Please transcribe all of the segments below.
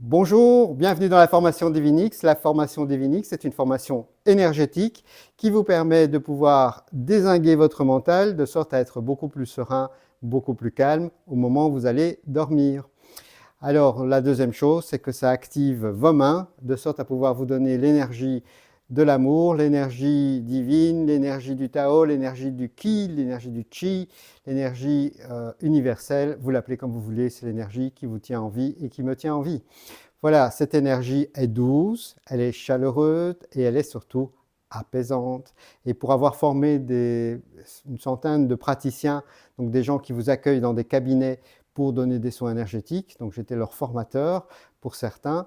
Bonjour, bienvenue dans la formation Divinix. La formation Divinix est une formation énergétique qui vous permet de pouvoir dézinguer votre mental de sorte à être beaucoup plus serein, beaucoup plus calme au moment où vous allez dormir. Alors, la deuxième chose, c'est que ça active vos mains de sorte à pouvoir vous donner l'énergie de l'amour, l'énergie divine, l'énergie du Tao, l'énergie du Ki, l'énergie du Chi, l'énergie universelle. Vous l'appelez comme vous voulez, c'est l'énergie qui vous tient en vie et qui me tient en vie. Voilà, cette énergie est douce, elle est chaleureuse et elle est surtout apaisante. Et pour avoir formé une centaine de praticiens, donc des gens qui vous accueillent dans des cabinets pour donner des soins énergétiques, donc j'étais leur formateur pour certains.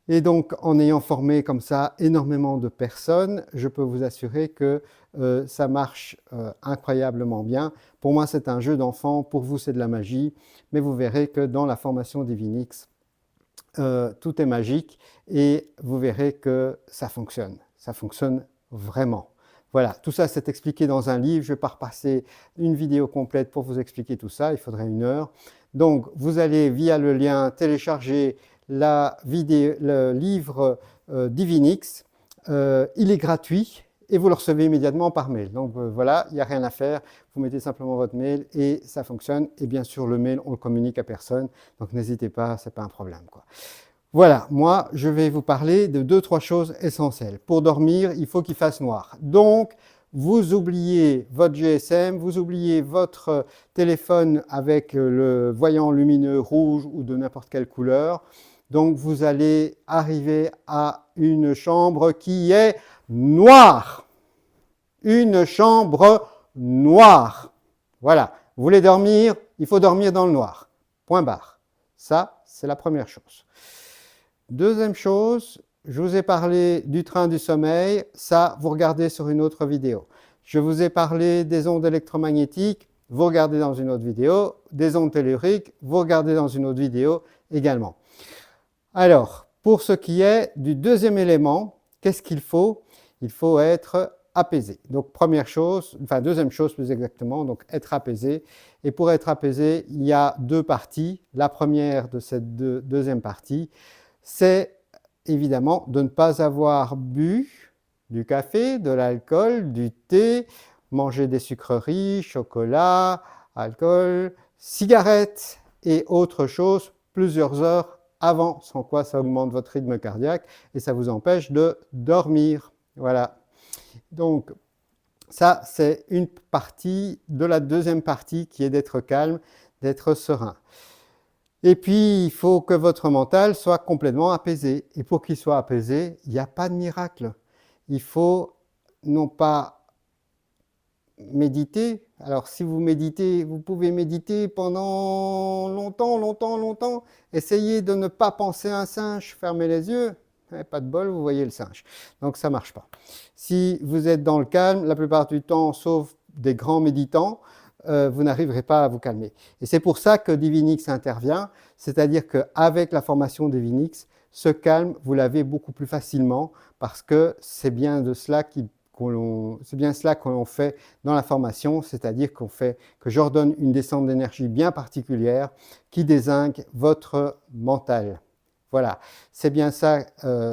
Et donc, en ayant formé comme ça énormément de personnes, je peux vous assurer que ça marche incroyablement bien. Pour moi, c'est un jeu d'enfant, pour vous, c'est de la magie, mais vous verrez que dans la formation Divinix, tout est magique et vous verrez que ça fonctionne vraiment. Voilà, tout ça c'est expliqué dans un livre, je ne vais pas repasser une vidéo complète pour vous expliquer tout ça, il faudrait 1 heure. Donc vous allez via le lien télécharger le livre Divinix, il est gratuit et vous le recevez immédiatement par mail. Donc voilà, il n'y a rien à faire, vous mettez simplement votre mail et ça fonctionne. Et bien sûr, le mail, on le communique à personne, donc n'hésitez pas, ce n'est pas un problème, quoi. Voilà, moi, je vais vous parler de 2-3 choses essentielles. Pour dormir, il faut qu'il fasse noir. Donc, vous oubliez votre GSM, vous oubliez votre téléphone avec le voyant lumineux rouge ou de n'importe quelle couleur. Donc, vous allez arriver à une chambre qui est noire. Une chambre noire. Voilà. Vous voulez dormir, il faut dormir dans le noir. Point barre. Ça, c'est la première chose. Deuxième chose, je vous ai parlé du train du sommeil. Ça, vous regardez sur une autre vidéo. Je vous ai parlé des ondes électromagnétiques. Vous regardez dans une autre vidéo. Des ondes telluriques. Vous regardez dans une autre vidéo également. Alors, pour ce qui est du deuxième élément, qu'est-ce qu'il faut? Il faut être apaisé. Donc, première chose, enfin deuxième chose plus exactement, donc être apaisé. Et pour être apaisé, il y a 2 parties. La première de cette deuxième partie, c'est évidemment de ne pas avoir bu du café, de l'alcool, du thé, manger des sucreries, chocolat, alcool, cigarettes et autres choses plusieurs heures avant, sans quoi ça augmente votre rythme cardiaque et ça vous empêche de dormir. Voilà. Donc, ça, c'est une partie de la deuxième partie qui est d'être calme, d'être serein. Et puis, il faut que votre mental soit complètement apaisé. Et pour qu'il soit apaisé, il n'y a pas de miracle. Il faut non pas méditer. Alors, si vous méditez, vous pouvez méditer pendant longtemps, longtemps, longtemps. Essayez de ne pas penser à un singe. Fermez les yeux. Pas de bol, vous voyez le singe. Donc, ça ne marche pas. Si vous êtes dans le calme, la plupart du temps, sauf des grands méditants, vous n'arriverez pas à vous calmer. Et c'est pour ça que Divinix intervient, c'est-à-dire qu'avec la formation Divinix, ce calme, vous l'avez beaucoup plus facilement parce que c'est bien de cela c'est bien cela qu'on fait dans la formation, c'est-à-dire que j'ordonne une descente d'énergie bien particulière qui dézingue votre mental. Voilà, c'est bien ça,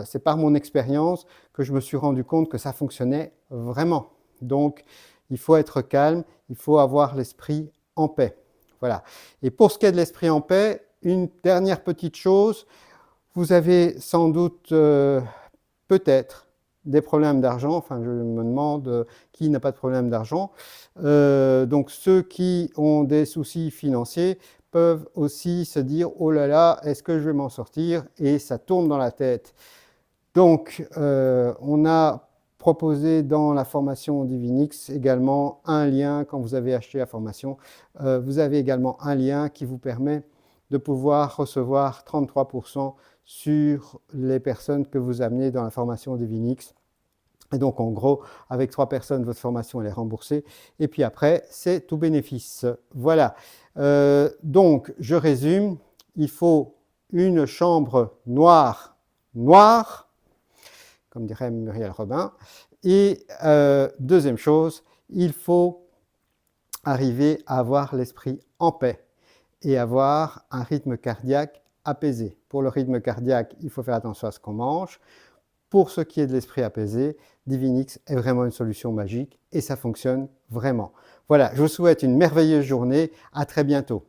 c'est par mon expérience que je me suis rendu compte que ça fonctionnait vraiment. Donc, il faut être calme, il faut avoir l'esprit en paix. Voilà. Et pour ce qui est de l'esprit en paix, une dernière petite chose, vous avez sans doute peut-être des problèmes d'argent, enfin je me demande qui n'a pas de problème d'argent. Donc ceux qui ont des soucis financiers peuvent aussi se dire « Oh là là, est-ce que je vais m'en sortir ?» et ça tourne dans la tête. Donc on a proposé dans la formation Divinix également un lien, quand vous avez acheté la formation, vous avez également un lien qui vous permet de pouvoir recevoir 33% sur les personnes que vous amenez dans la formation Divinix. Et donc, en gros, avec 3 personnes, votre formation elle est remboursée. Et puis après, c'est tout bénéfice. Voilà. Donc, je résume. Il faut une chambre noire, noire, comme dirait Muriel Robin. Et deuxième chose, il faut arriver à avoir l'esprit en paix et avoir un rythme cardiaque apaisé. Pour le rythme cardiaque, il faut faire attention à ce qu'on mange. Pour ce qui est de l'esprit apaisé, Divinix est vraiment une solution magique et ça fonctionne vraiment. Voilà, je vous souhaite une merveilleuse journée. À très bientôt.